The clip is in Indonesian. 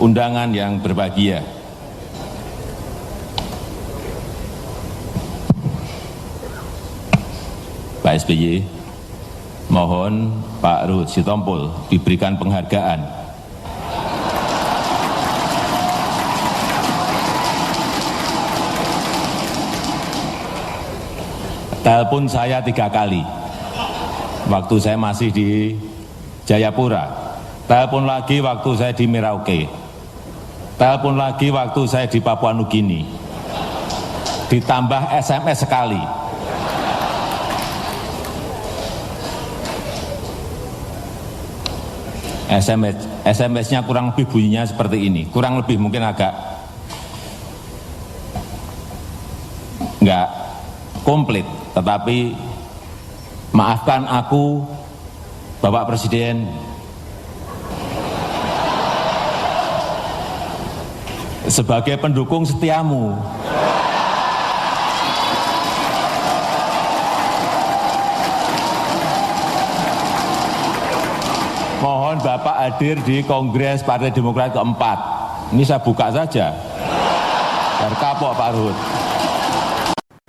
undangan yang berbahagia. Pak SBY, mohon Pak Ruhut Sitompul diberikan penghargaan. Telepon saya 3 kali waktu saya masih di Jayapura, telepon lagi waktu saya di Merauke, telepon lagi waktu saya di Papua Nugini, ditambah SMS sekali. SMS-nya kurang lebih bunyinya seperti ini, kurang lebih mungkin agak enggak komplit, tetapi maafkan aku Bapak Presiden, sebagai pendukung setiamu. Mohon Bapak hadir di Kongres Partai Demokrat keempat. Ini saya buka saja, biar kapok Pak Ruhut.